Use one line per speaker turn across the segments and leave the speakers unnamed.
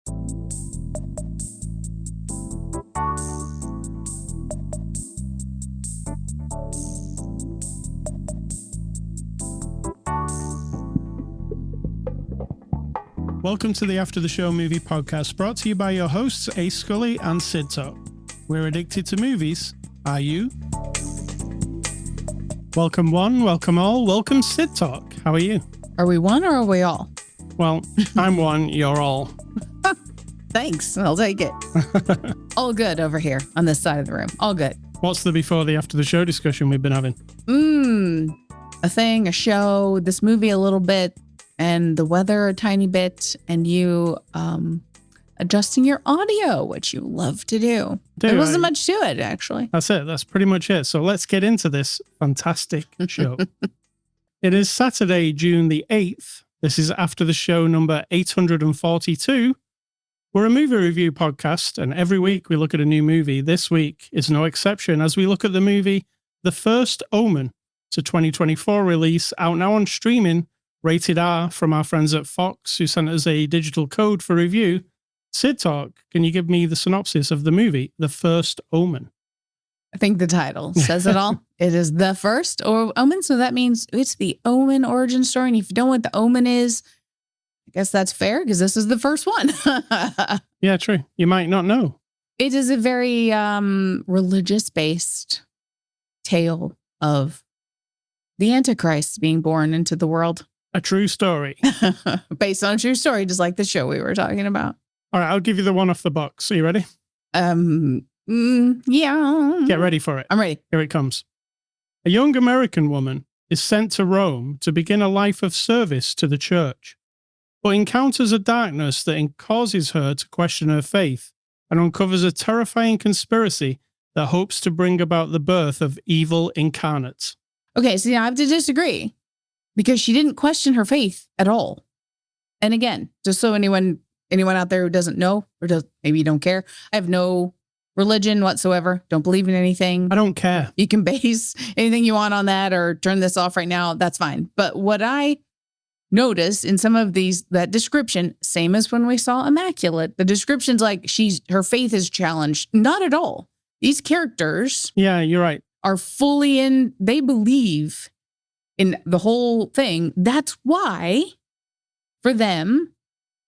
Welcome to the After the Show Movie Podcast, brought to you by your hosts, Ascully and Cidtalk. We're addicted to movies. Are you? Welcome one, welcome all, welcome Cidtalk. How are you?
Are we one or are we all?
Well, I'm one, you're all.
Thanks, I'll take it. All good over here on this side of the room. All good.
What's the before the after the show discussion we've been having?
A thing, a show, this movie a little bit, and the weather a tiny bit, and you adjusting your audio, which you love to do. There wasn't much to it, actually.
That's it. That's pretty much it. So let's get into this fantastic show. It is Saturday, June the 8th. This is After the Show number 842. We're a movie review podcast, and every week we look at a new movie. This week is no exception as we look at the movie The First Omen. It's a 2024 release, out now on streaming, rated R, from our friends at Fox, who sent us a digital code for review. Cidtalk, can you give me the synopsis of the movie, The First Omen?
I think the title says it all. It is The First Omen, so that means it's the Omen origin story. And if you don't know what the Omen is, I guess that's fair, because this is the first one.
Yeah, true. You might not know.
It is a very religious-based tale of the Antichrist being born into the world.
A true story.
Based on a true story, just like the show we were talking about.
All right, I'll give you the one off the box. Are you ready?
Yeah.
Get ready for it.
I'm ready.
Here it comes. A young American woman is sent to Rome to begin a life of service to the church, but encounters a darkness that causes her to question her faith and uncovers a terrifying conspiracy that hopes to bring about the birth of evil incarnate.
Okay, so I have to disagree, because she didn't question her faith at all. And again, just so anyone out there who doesn't know, or maybe you don't care, I have no religion whatsoever. Don't believe in anything.
I don't care.
You can base anything you want on that or turn this off right now. That's fine. But what I noticed in some of that description, same as when we saw Immaculate, the description's like her faith is challenged. Not at all. These characters.
Yeah, you're right.
Are fully they believe in the whole thing. That's why, for them,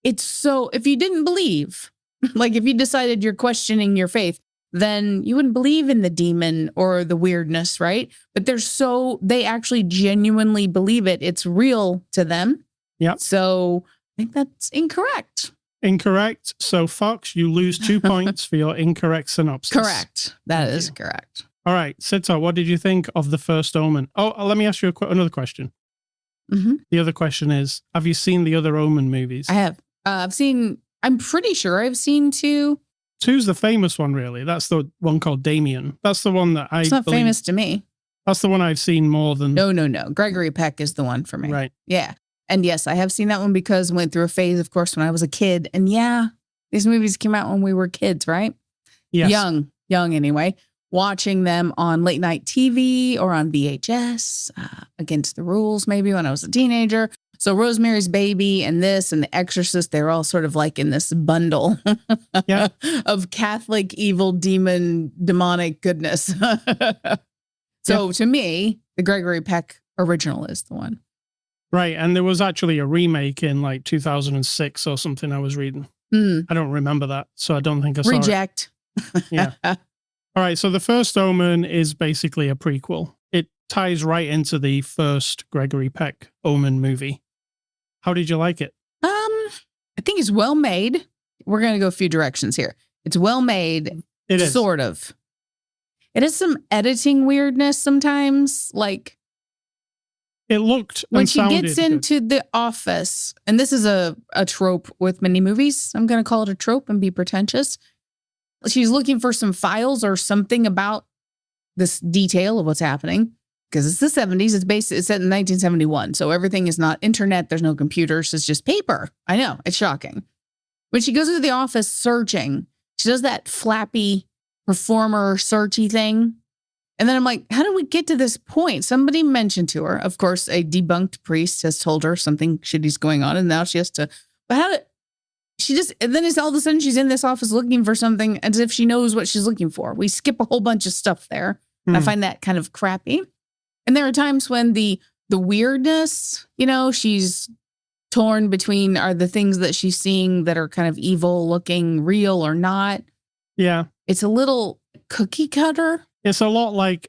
it's so, if you didn't believe, like if you decided you're questioning your faith, then you wouldn't believe in the demon or the weirdness, right? But they actually genuinely believe it. It's real to them.
Yeah.
So I think that's incorrect.
Incorrect. So Fox, you lose 2 points for your incorrect synopsis.
Correct. That is correct.
All right, Cidtalk, what did you think of The First Omen? Oh, let me ask you another question.
Mm-hmm.
The other question is, have you seen the other Omen movies?
I have. I'm pretty sure I've seen 2.
2's the famous one, really. That's the one called Damien. That's the one that
It's not famous to me.
That's the one I've seen more than...
No. Gregory Peck is the one for me.
Right.
Yeah. And yes, I have seen that one because I went through a phase, of course, when I was a kid. And yeah, these movies came out when we were kids, right?
Yes.
Young anyway. Watching them on late night TV or on VHS, Against the Rules, maybe when I was a teenager. So Rosemary's Baby and this and The Exorcist, they're all sort of like in this bundle of Catholic, evil, demonic goodness. So to me, the Gregory Peck original is the one.
Right. And there was actually a remake in like 2006 or something I was reading. I don't remember that. So I don't think I saw
Reject.
it. Yeah. All right. So The First Omen is basically a prequel. It ties right into the first Gregory Peck Omen movie. How did you like it?
I think it's well made. We're going to go a few directions here. It's well made.
It is.
Sort of. It has some editing weirdness sometimes. Like,
it looked
when she gets into the office, and this is a trope with many movies. I'm going to call it a trope and be pretentious. She's looking for some files or something about this detail of what's happening. Because it's the 70s. It's set in 1971. So everything is not internet. There's no computers. It's just paper. I know. It's shocking. When she goes into the office searching, she does that flappy performer searchy thing. And then I'm like, how did we get to this point? Somebody mentioned to her. Of course, a debunked priest has told her something shitty's going on. And now she has to. But and then it's all of a sudden she's in this office looking for something as if she knows what she's looking for. We skip a whole bunch of stuff there. I find that kind of crappy. And there are times when the weirdness, she's torn between are the things that she's seeing that are kind of evil looking real or not.
Yeah.
It's a little cookie cutter.
It's a lot like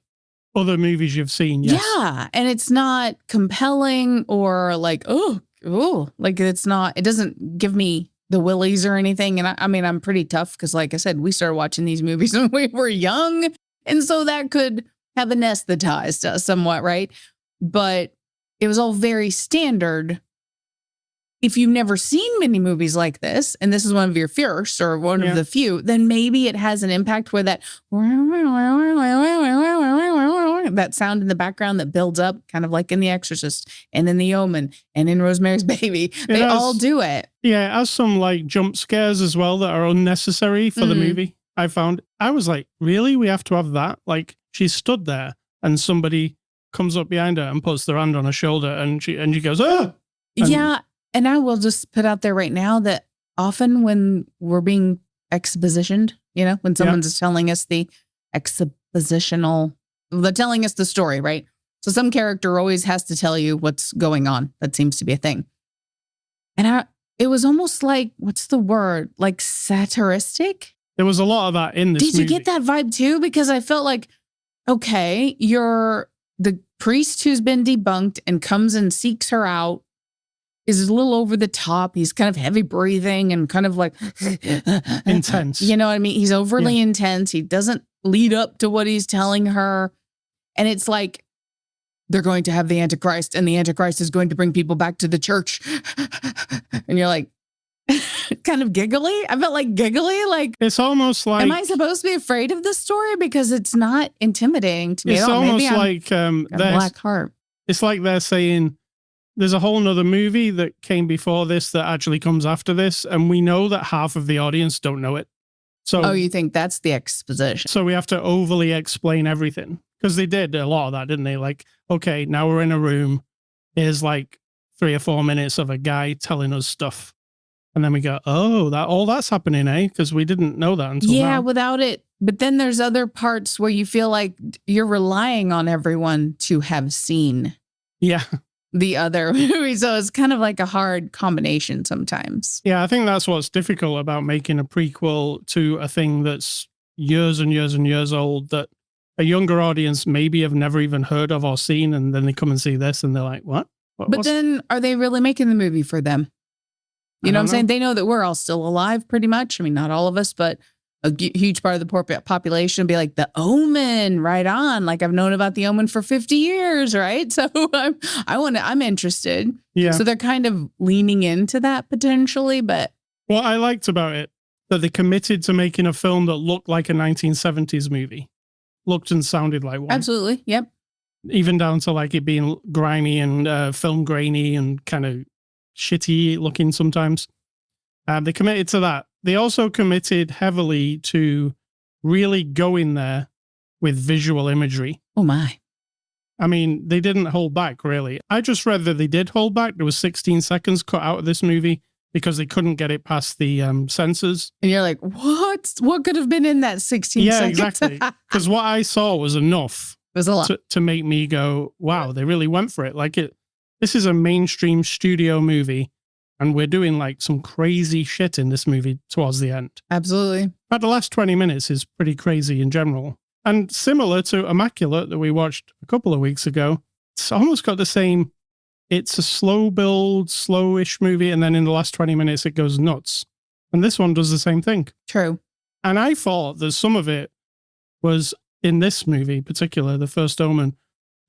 other movies you've seen. Yes.
Yeah. And it's not compelling or like, like it doesn't give me the willies or anything. And I'm pretty tough because, like I said, we started watching these movies when we were young. And so that could have anesthetized us somewhat, right? But it was all very standard. If you've never seen many movies like this, and this is one of your first or one of the few, then maybe it has an impact where that sound in the background that builds up, kind of like in The Exorcist and in The Omen and in Rosemary's Baby. They all do it.
Yeah, it has some like jump scares as well that are unnecessary for the movie. I found. I was like, really? We have to have that? Like, she stood there and somebody comes up behind her and puts their hand on her shoulder and she goes, ah!
Yeah. And I will just put out there right now that often when we're being expositioned, when someone's telling us the they're telling us the story, right? So some character always has to tell you what's going on. That seems to be a thing. And it was almost like, what's the word? Like satiristic?
There was a lot of that in this movie.
Did you get that vibe too? Because I felt like, okay, you're the priest who's been debunked and comes and seeks her out is a little over the top. He's kind of heavy breathing and kind of like
intense.
You know what I mean? He's overly intense. He doesn't lead up to what he's telling her. And it's like, they're going to have the Antichrist and the Antichrist is going to bring people back to the church. And you're like, kind of giggly. I felt like giggly. Like,
it's almost like,
am I supposed to be afraid of this story? Because it's not intimidating to me.
It's almost like
a black heart.
It's like they're saying, there's a whole nother movie that came before this that actually comes after this. And we know that half of the audience don't know it. So,
you think that's the exposition?
So we have to overly explain everything. Because they did a lot of that, didn't they? Like, okay, now we're in a room. Here's like 3 or 4 minutes of a guy telling us stuff. And then we go, all that's happening, eh? Because we didn't know that until now.
Without it. But then there's other parts where you feel like you're relying on everyone to have seen the other movie. So it's kind of like a hard combination sometimes.
Yeah, I think that's what's difficult about making a prequel to a thing that's years and years and years old that a younger audience maybe have never even heard of or seen. And then they come and see this and they're like, what?
But then are they really making the movie for them? You know what I'm saying? They know that we're all still alive pretty much. I mean, not all of us, but a huge part of the population will be like, The Omen, right on. Like, I've known about The Omen for 50 years, right? So I'm interested.
Yeah.
So they're kind of leaning into that potentially, but.
What I liked about it, that they committed to making a film that looked like a 1970s movie. Looked and sounded like one.
Absolutely. Yep.
Even down to like it being grimy and film grainy and kind of shitty looking sometimes. They committed to that. They also committed heavily to really going there with visual imagery.
Oh my.
I mean, they didn't hold back really. I just read that they did hold back. There was 16 seconds cut out of this movie because they couldn't get it past the censors.
And you're like, what? What could have been in that 16 seconds?
Yeah, exactly. Because what I saw was enough.
It was a lot.
To make me go, wow, they really went for it. Like this is a mainstream studio movie, and we're doing like some crazy shit in this movie towards the end.
Absolutely.
But the last 20 minutes is pretty crazy in general. And similar to Immaculate that we watched a couple of weeks ago, it's almost got the same, it's a slow build, slowish movie, and then in the last 20 minutes it goes nuts. And this one does the same thing.
True.
And I thought that some of it was in this movie in particular, the first Omen,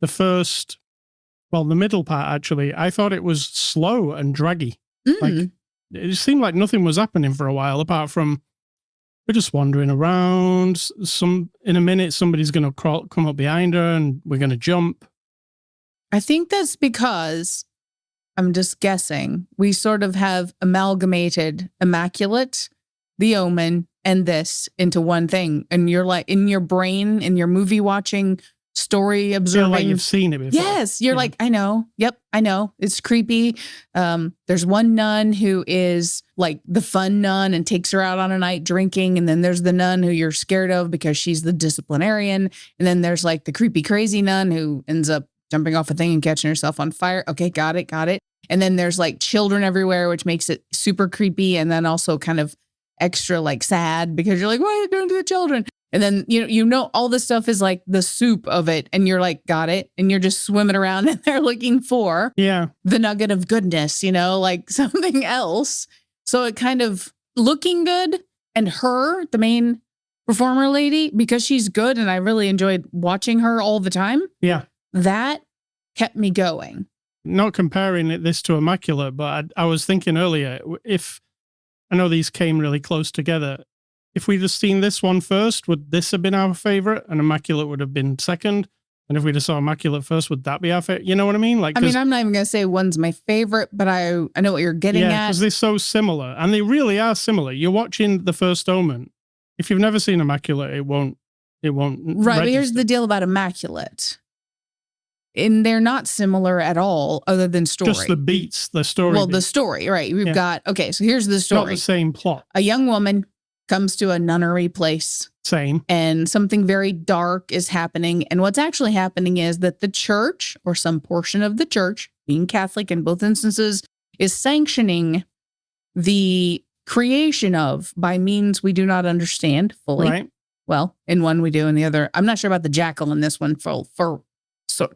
the middle part actually, I thought it was slow and draggy. Like it seemed like nothing was happening for a while apart from we're just wandering around. In a minute, somebody's going to come up behind her and we're going to jump.
I think that's because, I'm just guessing, we sort of have amalgamated Immaculate, The Omen, and this into one thing. And you're like, in your brain, in your movie watching story
Feel
observing.
like you've seen it before.
Yes, you're
Yeah.
like, I know. Yep, I know. It's creepy. There's one nun who is like the fun nun and takes her out on a night drinking. And then there's the nun who you're scared of because she's the disciplinarian. And then there's like the creepy, crazy nun who ends up jumping off a thing and catching herself on fire. Okay, got it. And then there's like children everywhere, which makes it super creepy. And then also kind of extra like sad because you're like, what are you doing to the children? And then, you know, all this stuff is like the soup of it. And you're like, got it. And you're just swimming around and they're looking for the nugget of goodness, you know, like something else. So it kind of looking good. And her, the main performer lady, because she's good and I really enjoyed watching her all the time.
Yeah.
That kept me going.
Not comparing this to Immaculate, but I was thinking earlier, if I know these came really close together, if we'd have seen this one first, would this have been our favorite and Immaculate would have been second? And if we'd have saw Immaculate first, would that be our favorite? You know what I mean? Like,
I mean, I'm not even going to say one's my favorite, but I know what you're getting at.
Because they're so similar, and they really are similar. You're watching The First Omen. If you've never seen Immaculate, it won't
Right,
register.
but here's the deal about Immaculate. And they're not similar at all other than story.
Just the beats, the story.
Well, the
beats.
story, right. We've got, okay, so here's the
It's not
story.
the same plot.
A young woman comes to a nunnery place
Same.
and something very dark is happening. And what's actually happening is that the church or some portion of the church, being Catholic in both instances, is sanctioning the creation of by means we do not understand fully.
Right.
Well, in one we do, in the other, I'm not sure about the jackal in this one for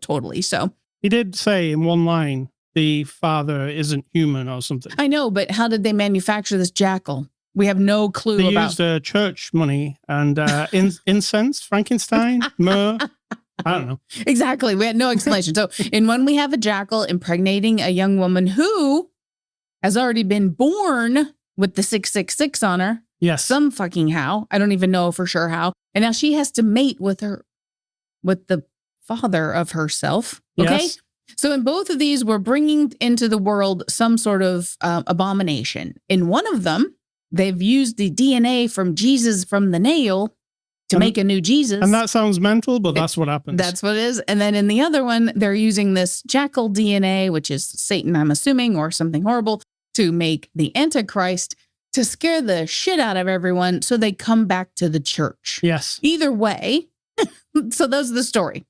totally. So
He did say in one line, the father isn't human or something.
I know, but how did they manufacture this jackal? We have no clue
They
about.
used church money and incense, Frankenstein, myrrh. I don't know.
Exactly. We had no explanation. So in one, we have a jackal impregnating a young woman who has already been born with the 666 on her.
Yes.
Some fucking how. I don't even know for sure how. And now she has to mate with the father of herself. Okay.
Yes.
So in both of these, we're bringing into the world some sort of abomination. In one of them, they've used the DNA from Jesus from the nail to make a new Jesus.
And that sounds mental, but that's what happens.
That's what it is. And then in the other one, they're using this jackal DNA, which is Satan, I'm assuming, or something horrible, to make the Antichrist to scare the shit out of everyone so they come back to the church.
Yes.
Either way. So those are the story.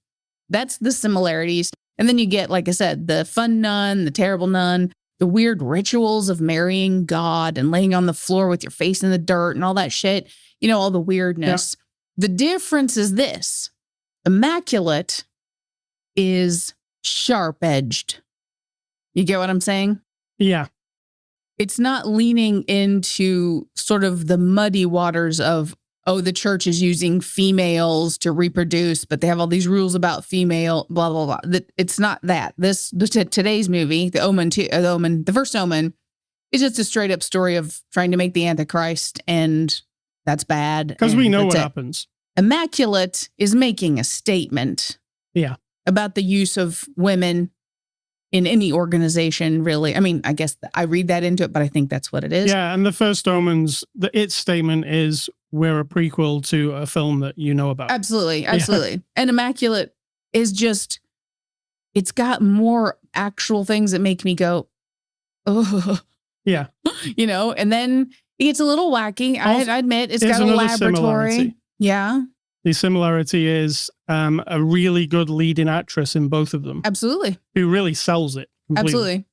That's the similarities. And then you get, like I said, the fun nun, the terrible nun, the weird rituals of marrying God and laying on the floor with your face in the dirt and all that shit. You know, all the weirdness. Yeah. The difference is this. Immaculate is sharp-edged. You get what I'm saying?
Yeah.
It's not leaning into sort of the muddy waters of, oh, the church is using females to reproduce, but they have all these rules about female, blah, blah, blah. It's not that. Today's movie, the First Omen, is just a straight up story of trying to make the Antichrist, and that's bad.
Because we know what happens.
Immaculate is making a statement.
Yeah.
About the use of women in any organization, really. I mean, I guess I read that into it, but I think that's what it is.
Yeah, and the First Omen's, its statement is, we're a prequel to a film that you know about.
Absolutely, absolutely. Yeah. And Immaculate is just, it's got more actual things that make me go, oh.
Yeah.
You know, and then it gets a little wacky. I admit, it's got a laboratory. Yeah.
The similarity is a really good leading actress in both of them.
Absolutely.
Who really sells it completely.
Absolutely.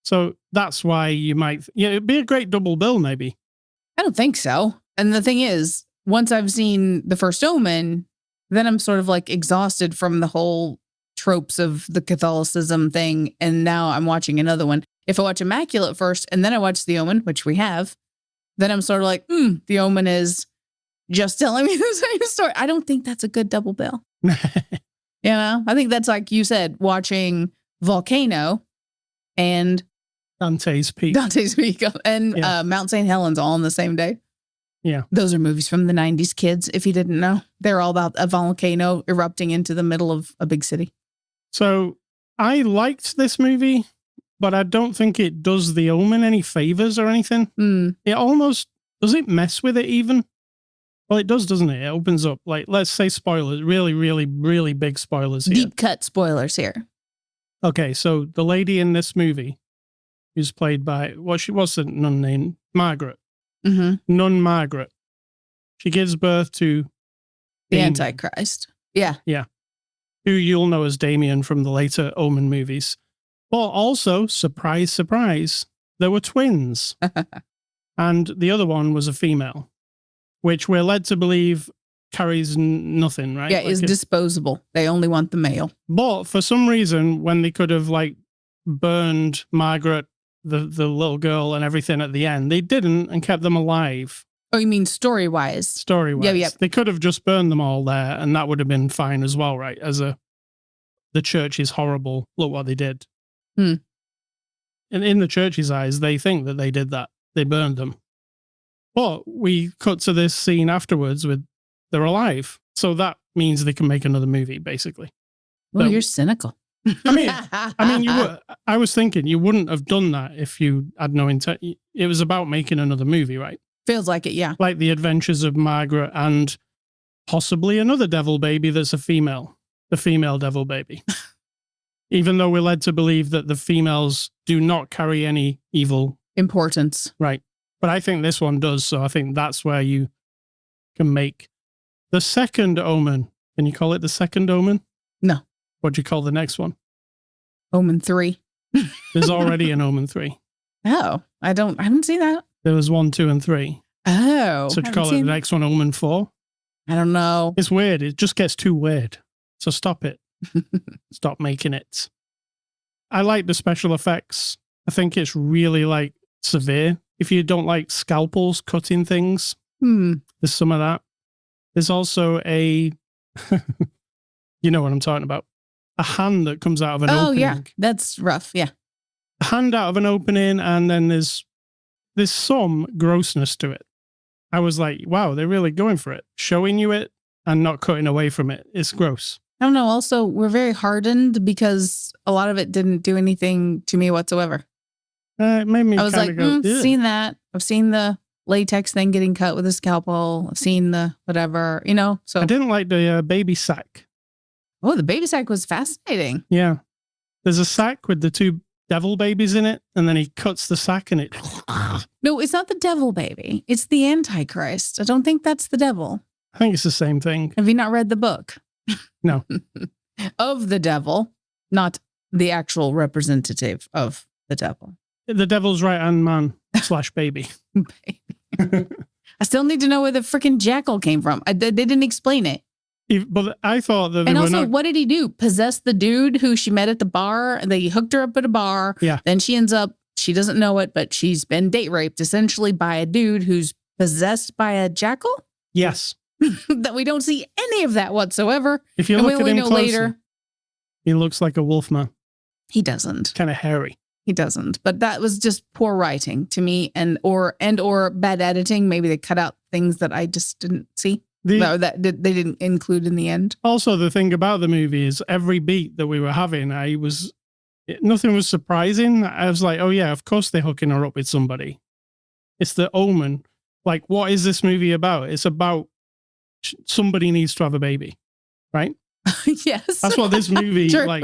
So that's why you might, it'd be a great double bill maybe.
I don't think so. And the thing is, once I've seen The First Omen, then I'm sort of like exhausted from the whole tropes of the Catholicism thing. And now I'm watching another one. If I watch Immaculate first and then I watch The Omen, which we have, then I'm sort of like, The Omen is just telling me the same story. I don't think that's a good double bill. You know, I think that's like you said, watching Volcano and
Dante's Peak
and Mount St. Helens all on the same day.
Yeah.
Those are movies from the 90s, kids, if you didn't know. They're all about a volcano erupting into the middle of a big city.
So I liked this movie, but I don't think it does The Omen any favors or anything. It almost, does it mess with it even? Well, it does, doesn't it? It opens up, like, let's say spoilers, really, really, really big spoilers here.
Deep cut spoilers here.
Okay, so the lady in this movie, who's played by, she was a nun named Margaret.
Mm-hmm.
Nun Margaret. She gives birth to
The
Damien,
Antichrist. Yeah.
who you'll know as Damien from the later Omen movies. But also, surprise, surprise, there were twins. And the other one was a female, which we're led to believe carries nothing, right?
Yeah, is disposable. They only want the male.
But for some reason, when they could have like burned Margaret, the little girl and everything at the end, they didn't and kept them alive.
Oh, you mean story-wise?
Story-wise.
Yeah.
They could have just burned them all there and that would have been fine as well, right? The church is horrible. Look what they did. And in the church's eyes, they think that they did that. They burned them. But we cut to this scene afterwards with they're alive. So that means they can make another movie, basically.
Well,
So-
you're cynical.
I mean, you were. I was thinking you wouldn't have done that if you had no intent. It was about making another movie, right?
Feels like it, yeah.
Like the adventures of Margaret and possibly another devil baby that's a female, the female devil baby. Even though we're led to believe that the females do not carry any evil,
Importance.
right? But I think this one does. So I think that's where you can make the second Omen. Can you call it the second Omen?
No.
What do you call the next one?
Omen 3.
There's already an Omen 3.
Oh, I haven't seen that.
There was 1, 2, and 3.
Oh.
So do you
haven't
call it
seen-
the next one Omen 4?
I don't know.
It's weird. It just gets too weird. So stop it. Stop making it. I like the special effects. I think it's really like severe. If you don't like scalpels cutting things, there's some of that. There's also a, you know what I'm talking about. A hand that comes out of an opening.
Yeah. That's rough. Yeah.
A hand out of an opening, and then there's some grossness to it. I was like, wow, they're really going for it. Showing you it and not cutting away from it. It's gross.
I don't know. Also, we're very hardened because a lot of it didn't do anything to me whatsoever.
It made me
I was like,
go,
I've
"Ew."
seen that. I've seen the latex thing getting cut with a scalpel. I've seen the whatever, so.
I didn't like the baby sack.
Oh, the baby sack was fascinating.
Yeah. There's a sack with the 2 devil babies in it, and then he cuts the sack and it...
No, it's not the devil baby. It's the Antichrist. I don't think that's the devil.
I think it's the same thing.
Have you not read the book?
No.
Of the devil, not the actual representative of the devil.
The devil's right-hand man / baby.
I still need to know where the freaking jackal came from. They didn't explain it.
But I thought that they
And
were
also,
not...
what did he do? Possess the dude who she met at the bar, and they hooked her up at a bar.
Yeah.
Then she ends up, she doesn't know it, but she's been date raped essentially by a dude who's possessed by a jackal.
Yes.
That we don't see any of that whatsoever.
If you
And we
look at
only
him
know
closer,
later.
he looks like a wolf man.
He doesn't.
Kind of hairy.
He doesn't. But that was just poor writing to me, and or bad editing. Maybe they cut out things that I just didn't see. No, they didn't include in the end.
Also, the thing about the movie is every beat that we were having, nothing was surprising. I was like, oh yeah, of course they're hooking her up with somebody. It's the Omen. Like, what is this movie about? It's about somebody needs to have a baby, right?
Yes.
That's what this movie,
True.
like.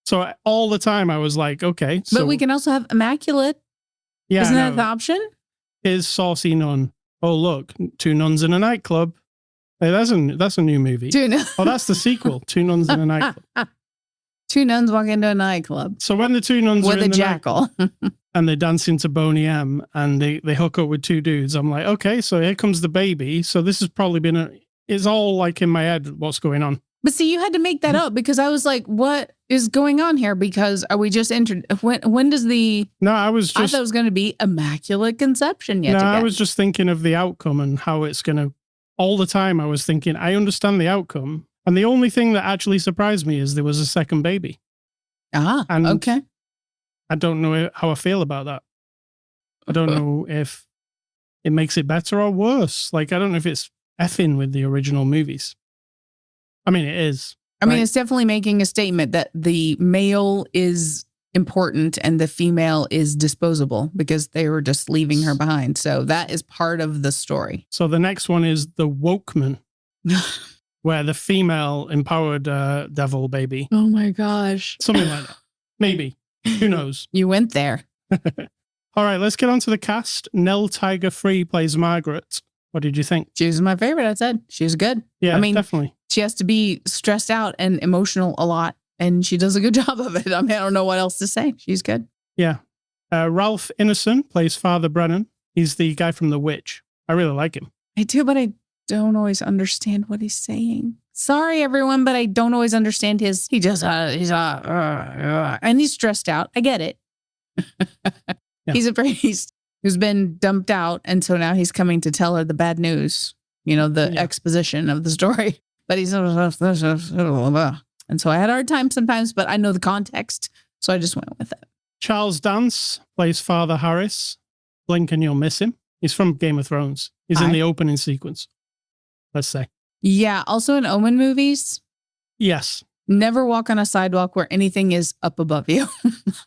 So all the time I was like, okay. So,
But we can also have immaculate.
yeah,
Isn't that
no,
the option?
is Saucy Nun. Oh, look, 2 nuns in a nightclub. Hey, that's a new movie. Oh, that's the sequel, 2 nuns in a nightclub.
2 nuns walk into a nightclub
So when the 2 nuns
with
are
a
in the
jackal.
and they dance into Boney M and they hook up with 2 dudes, I'm like, okay, so here comes the baby. So this has probably been it's all like in my head what's going on.
But see, you had to make that up because I was like, what is going on here? Because are we just entered? When does
No, I was
I
just
thought it was going to be immaculate conception yet again.
I was just thinking of the outcome and how it's going to, all the time I was thinking, I understand the outcome. And the only thing that actually surprised me is there was a second baby. And
Okay.
I don't know how I feel about that. I don't know if it makes it better or worse. Like, I don't know if it's effing with the original movies. I mean, it is.
I mean,
right?
it's definitely making a statement that the male is important and the female is disposable because they were just leaving her behind. So that is part of the story.
So the next one is the Wokeman, where the female empowered devil baby.
Oh my gosh.
Something like that. Maybe. Who knows?
You went there.
All right, let's get on to the cast. Nell Tiger Free plays Margaret. What did you think?
She was my favorite, I said. She was good.
Yeah,
I mean,
definitely.
She has to be stressed out and emotional a lot, and she does a good job of it. I mean, I don't know what else to say. She's good.
Yeah. Ralph Ineson plays Father Brennan. He's the guy from The Witch. I really like him.
I do, but I don't always understand what he's saying. Sorry, everyone, but I don't always understand and he's stressed out. I get it.
Yeah.
He's a priest who's been dumped out, and so now he's coming to tell her the bad news, the exposition of the story. But he's and so I had a hard time sometimes, but I know the context, so I just went with it.
Charles Dance plays Father Harris. Blink and you'll miss him. He's from Game of Thrones. He's in the opening sequence, let's say.
Yeah, also in Omen movies.
Yes.
Never walk on a sidewalk where anything is up above you.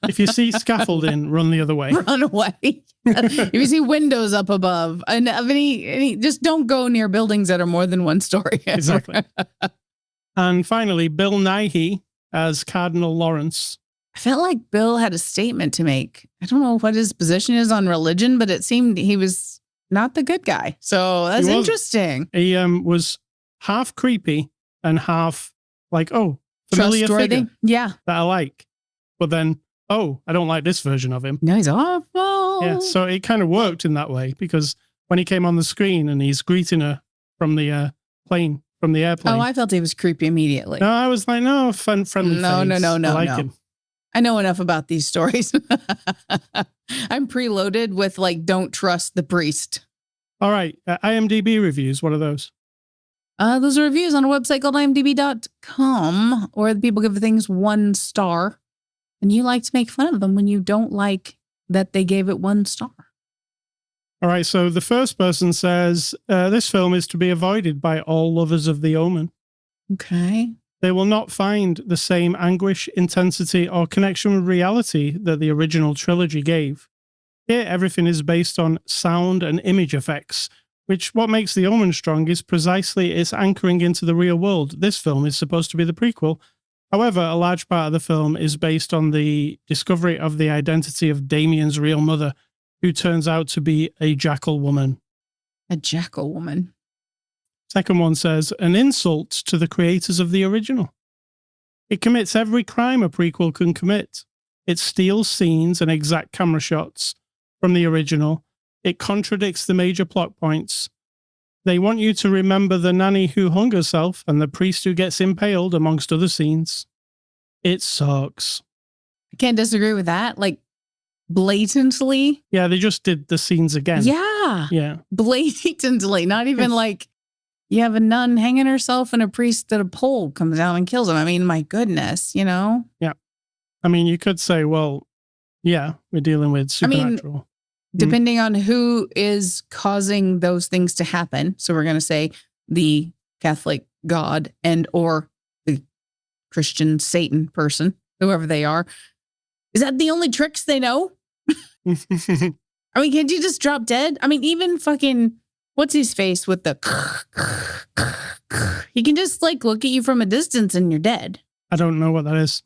If you see scaffolding, run the other way.
Run away. If you see windows up above, and any, just don't go near buildings that are more than one story.
Exactly. And finally, Bill Nighy as Cardinal Lawrence.
I felt like Bill had a statement to make. I don't know what his position is on religion, but it seemed he was not the good guy. So that's interesting.
He was half creepy and half like, oh, familiar figure that I like. But then, oh, I don't like this version of him.
No, he's awful.
Yeah, so it kind of worked in that way because when he came on the screen and he's greeting her from the airplane.
Oh, I felt he was creepy immediately.
No, I was like, no, friendly face.
No.
I like him.
I know enough about these stories. I'm preloaded with don't trust the priest.
All right, IMDB reviews, what are those?
Those are reviews on a website called imdb.com, where the people give things 1 star. And you like to make fun of them when you don't like that they gave it 1 star.
All right, so the first person says, this film is to be avoided by all lovers of The Omen.
Okay.
They will not find the same anguish, intensity, or connection with reality that the original trilogy gave. Here, everything is based on sound and image effects, which what makes The Omen strong is precisely its anchoring into the real world. This film is supposed to be the prequel. However, a large part of the film is based on the discovery of the identity of Damien's real mother, who turns out to be a jackal woman.
A jackal woman.
Second one says, an insult to the creators of the original. It commits every crime a prequel can commit. It steals scenes and exact camera shots from the original. It contradicts the major plot points. They want you to remember the nanny who hung herself and the priest who gets impaled, amongst other scenes. It sucks.
I can't disagree with that. Blatantly.
Yeah, they just did the scenes again.
Yeah. Blatantly. Not even you have a nun hanging herself and a priest at a pole comes down and kills him. I mean, my goodness, Yeah.
I mean, you could say, well, yeah, we're dealing with supernatural.
Depending on who is causing those things to happen. So we're going to say the Catholic God and or the Christian Satan person, whoever they are. Is that the only tricks they know? I mean, can't you just drop dead? I mean, even fucking, what's his face with the... He can just look at you from a distance and you're dead.
I don't know what that is.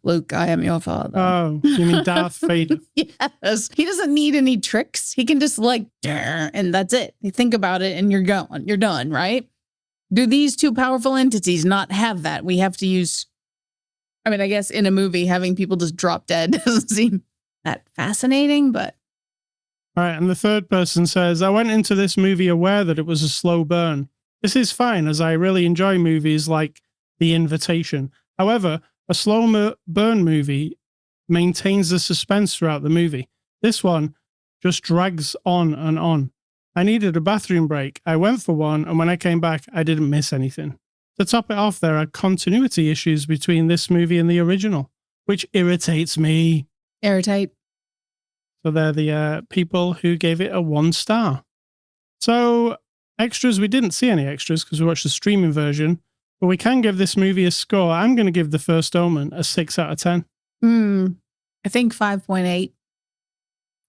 Luke, I am your father.
Oh, you mean Darth Vader?
Yes. He doesn't need any tricks. He can just and that's it. You think about it and you're gone. You're done, right? Do these two powerful entities not have that? We have to use... I mean, I guess in a movie, having people just drop dead doesn't seem that fascinating, but...
All right, and the third person says, I went into this movie aware that it was a slow burn. This is fine, as I really enjoy movies like The Invitation. However, a slow burn movie maintains the suspense throughout the movie. This one just drags on and on. I needed a bathroom break. I went for one, and when I came back, I didn't miss anything. To top it off, there are continuity issues between this movie and the original, which irritates me.
Irritate.
So they're the people who gave it a 1 star. So extras, we didn't see any extras because we watched the streaming version, but we can give this movie a score. I'm going to give The First Omen a 6 out of 10.
I think 5.8.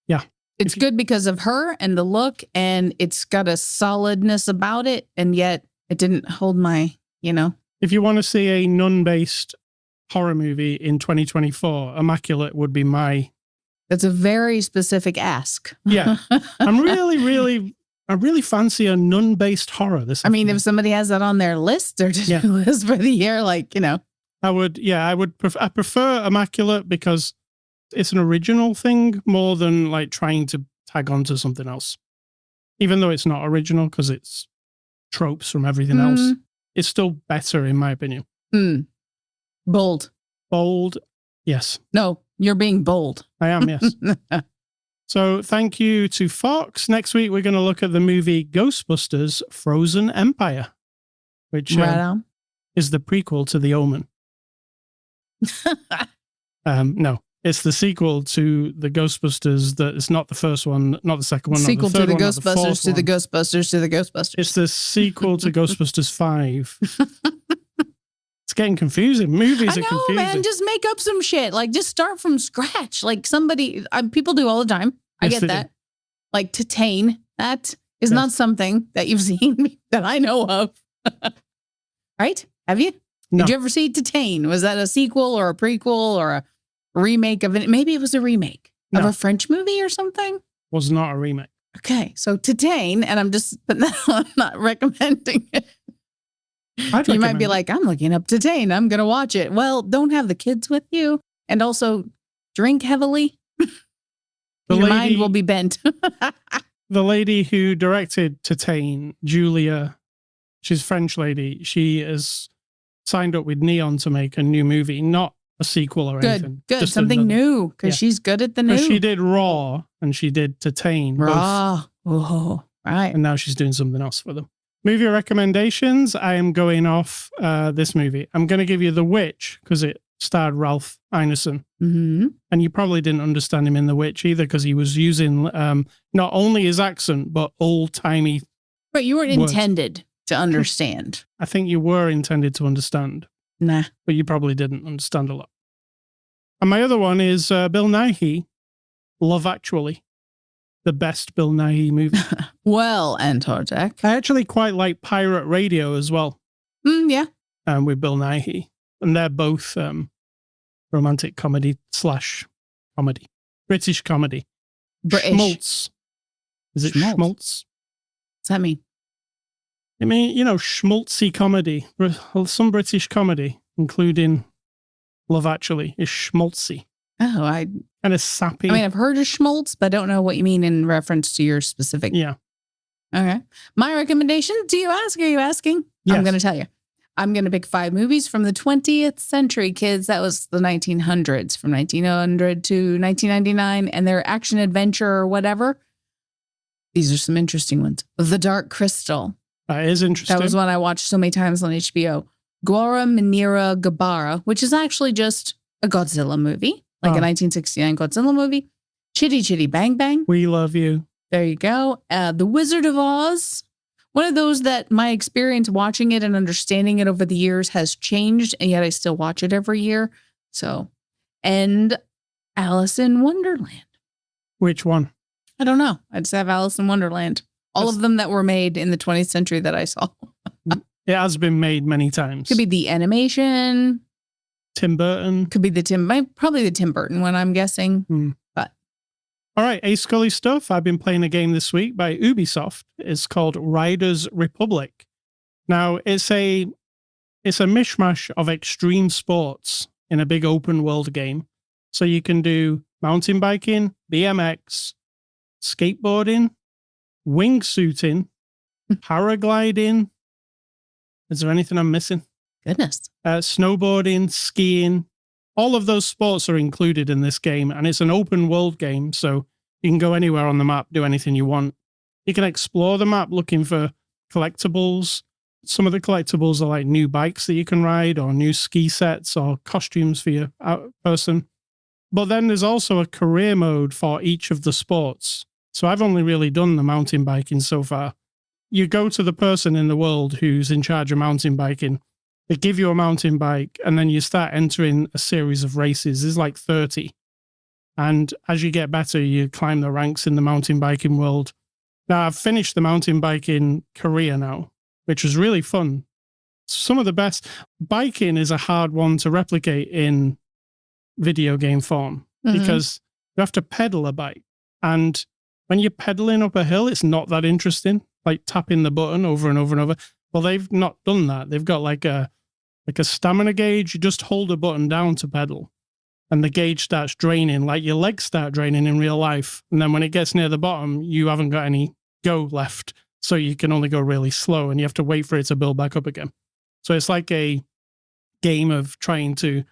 Yeah.
It's good because of her and the look, and it's got a solidness about it, and yet it didn't hold my,
If you want to see a nun-based horror movie in 2024, Immaculate would be my...
That's a very specific ask.
Yeah. I really fancy a nun-based horror.
If somebody has that on their list, their to-do list for the year,
I prefer Immaculate because it's an original thing more than like trying to tag onto something else. Even though it's not original because it's tropes from everything else, it's still better in my opinion.
Bold.
Yes.
No, you're being bold.
I am, yes. So thank you to Fox. Next week, we're going to look at the movie Ghostbusters Frozen Empire, which is the prequel to The Omen. No, it's the sequel to the Ghostbusters. It's not the first one, not the second one,
sequel
not the third
to the
one,
Ghostbusters, to the Ghostbusters, to the Ghostbusters.
It's the sequel to Ghostbusters 5. It's getting confusing. Movies are confusing.
Man, just make up some shit. Like, just start from scratch. Like people do all the time. I get that. Like Titane, that is not something that you've seen that I know of. Right? Have you?
No.
Did you ever see Titane? Was that a sequel or a prequel or a remake of it? Maybe it was a remake of a French movie or something.
Was not a remake.
Okay, so Titane, and I'm not recommending it. You might be like, I'm looking up Titane. I'm going to watch it. Well, don't have the kids with you. And also drink heavily. Your mind will be bent.
The lady who directed Titane, Julia, she's a French lady. She has signed up with Neon to make a new movie, not a sequel or anything.
Good. Something new, because she's good at the new.
She did Raw and she did Titane.
Raw. Oh, right.
And now she's doing something else for them. Movie recommendations. I am going off this movie. I'm going to give you The Witch because it starred Ralph Ineson.
Mm-hmm.
And you probably didn't understand him in The Witch either because he was using not only his accent, but old-timey
But you weren't intended to understand.
I think you were intended to understand.
Nah.
But you probably didn't understand a lot. And my other one is Bill Nighy, Love Actually. The best Bill Nighy movie.
Well, Antarctic.
I actually quite like Pirate Radio as well.
Yeah.
With Bill Nighy. And they're both romantic comedy / comedy. British comedy.
British.
Schmaltz. Is it Schmaltz?
What's that mean?
I mean, schmaltzy comedy. Some British comedy, including Love Actually, is schmaltzy.
Oh,
kind of sappy.
I've heard of schmaltz, but I don't know what you mean in reference to your specific.
Yeah.
Okay. My recommendation, do you ask? Are you asking?
Yes.
I'm going to tell you. I'm going to pick 5 movies from the 20th century, kids. That was the 1900s, from 1900 to 1999, and their action adventure or whatever. These are some interesting ones. The Dark Crystal.
That is interesting.
That was one I watched so many times on HBO. Gora Minera Gabara, which is actually just a Godzilla movie, like a 1969 Godzilla movie. Chitty Chitty Bang Bang.
We Love You.
There you go. The Wizard of Oz. One of those that my experience watching it and understanding it over the years has changed, and yet I still watch it every year. So, and Alice in Wonderland.
Which one?
I don't know. I just have Alice in Wonderland. All of them that were made in the 20th century that I saw.
It has been made many times.
Could be the animation.
Tim Burton.
Could be probably the Tim Burton one, I'm guessing. But
all right, Ascully stuff. I've been playing a game this week by Ubisoft. It's called Riders Republic. Now, it's a mishmash of extreme sports in a big open world game. So you can do mountain biking, BMX, skateboarding, wingsuiting, paragliding. Is there anything I'm missing?
Goodness.
Snowboarding, skiing. All of those sports are included in this game, and it's an open world game, so you can go anywhere on the map, do anything you want. You can explore the map looking for collectibles. Some of the collectibles are like new bikes that you can ride, or new ski sets, or costumes for your person. But then there's also a career mode for each of the sports. So I've only really done the mountain biking so far. You go to the person in the world who's in charge of mountain biking. They give you a mountain bike and then you start entering a series of races. There's like 30. And as you get better, you climb the ranks in the mountain biking world. Now, I've finished the mountain biking career now, which was really fun. Some of the best. Biking is a hard one to replicate in video game form because you have to pedal a bike. And when you're pedaling up a hill, it's not that interesting, like tapping the button over and over and over. Well, they've not done that. They've got like a stamina gauge. You just hold a button down to pedal and the gauge starts draining, like your legs start draining in real life. And then when it gets near the bottom, you haven't got any go left. So you can only go really slow and you have to wait for it to build back up again. So it's like a game of trying to,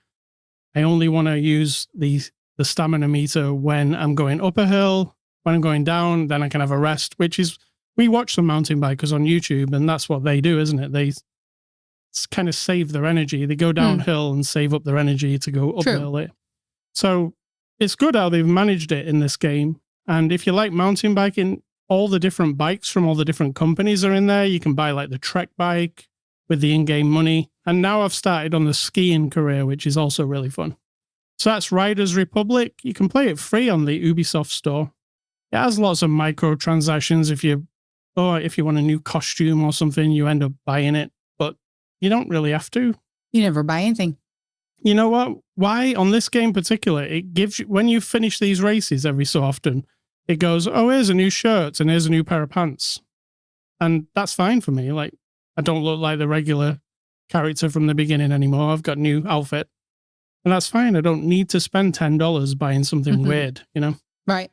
I only want to use the stamina meter when I'm going up a hill. When I'm going down, then I can have a rest, which is, we watch some mountain bikers on YouTube and that's what they do, isn't it? They kind of save their energy. They go downhill and save up their energy to go uphill. So it's good how they've managed it in this game. And if you like mountain biking, all the different bikes from all the different companies are in there. You can buy like the Trek bike with the in-game money. And now I've started on the skiing career, which is also really fun. So that's Riders Republic. You can play it free on the Ubisoft store. It has lots of microtransactions. If you want a new costume or something, you end up buying it, but you don't really have to.
You never buy anything.
You know what? Why on this game in particular, it gives you, when you finish these races every so often, it goes, oh, here's a new shirt and here's a new pair of pants. And that's fine for me. Like, I don't look like the regular character from the beginning anymore. I've got a new outfit. And that's fine. I don't need to spend $10 buying something weird, you know?
Right.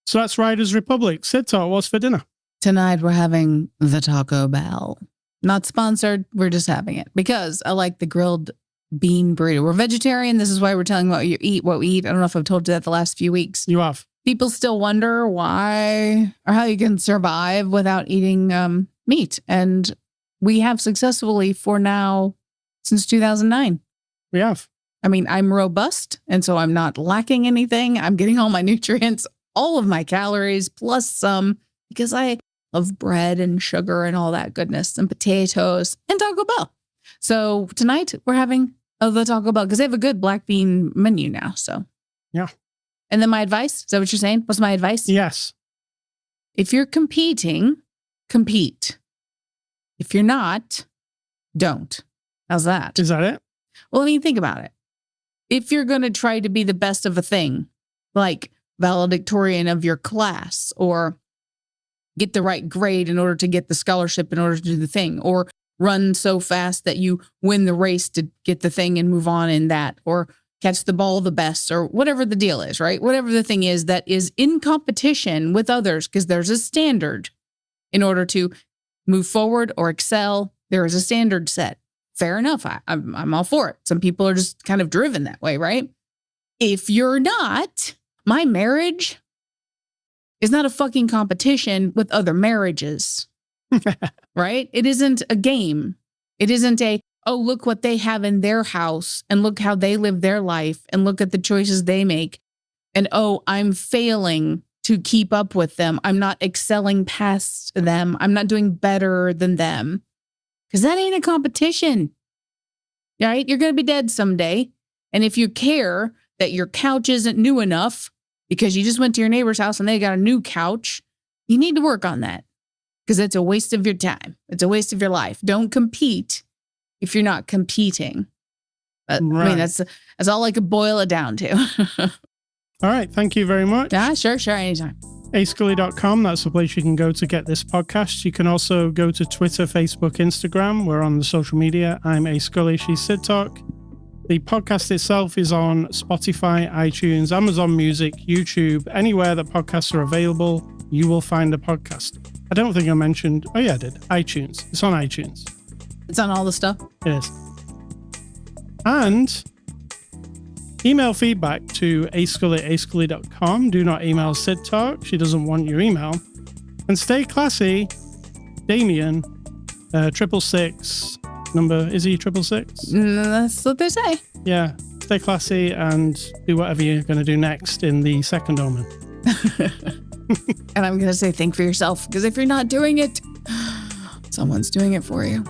So that's Riders Republic. Cidtalk, what's for dinner?
Tonight we're having the Taco Bell. Not sponsored. We're just having it because I like the grilled bean burrito. We're vegetarian. This is why we're telling what we eat. I don't know if I've told you that the last few weeks.
You have.
People still wonder why or how you can survive without eating meat. And we have successfully for now since 2009.
We have.
I mean, I'm robust, and so I'm not lacking anything. I'm getting all my nutrients, all of my calories, plus some, because I love bread and sugar and all that goodness, and potatoes and Taco Bell. So tonight we're having the Taco Bell because they have a good black bean menu now. So
yeah.
And then my advice, is that what you're saying? What's my advice?
Yes.
If you're competing, compete. If you're not, don't. How's that?
Is that it?
Well, I mean, think about it. If you're going to try to be the best of a thing, like valedictorian of your class, or get the right grade in order to get the scholarship in order to do the thing, or run so fast that you win the race to get the thing and move on in that, or catch the ball the best, or whatever the deal is, right? Whatever the thing is that is in competition with others, because there's a standard in order to move forward or excel. There is a standard set. Fair enough. I'm all for it. Some people are just kind of driven that way, right? If you're not, my marriage is not a fucking competition with other marriages, right? It isn't a game. It isn't oh, look what they have in their house and look how they live their life and look at the choices they make. And oh, I'm failing to keep up with them. I'm not excelling past them. I'm not doing better than them. Because that ain't a competition, right? You're going to be dead someday. And if you care that your couch isn't new enough because you just went to your neighbor's house and they got a new couch, you need to work on that because it's a waste of your time. It's a waste of your life. Don't compete if you're not competing. Right. I mean, that's all I could boil it down to.
All right. Thank you very much.
Sure. Anytime.
Ascully.com, that's the place you can go to get this podcast. You can also go to Twitter, Facebook, Instagram. We're on the social media. I'm Ascully, she's Cidtalk. The podcast itself is on Spotify, iTunes, Amazon Music, YouTube, anywhere that podcasts are available, you will find a podcast. I don't think I mentioned, oh yeah, I did, iTunes. It's on iTunes.
It's on all the stuff?
It is. And email feedback to ascully@ascully.com. Do not email Cidtalk. She doesn't want your email. And stay classy. Damien, 666. Number, is he 666?
That's what they say.
Yeah. Stay classy and do whatever you're going to do next in the second Omen.
And I'm going to say think for yourself, because if you're not doing it, someone's doing it for you.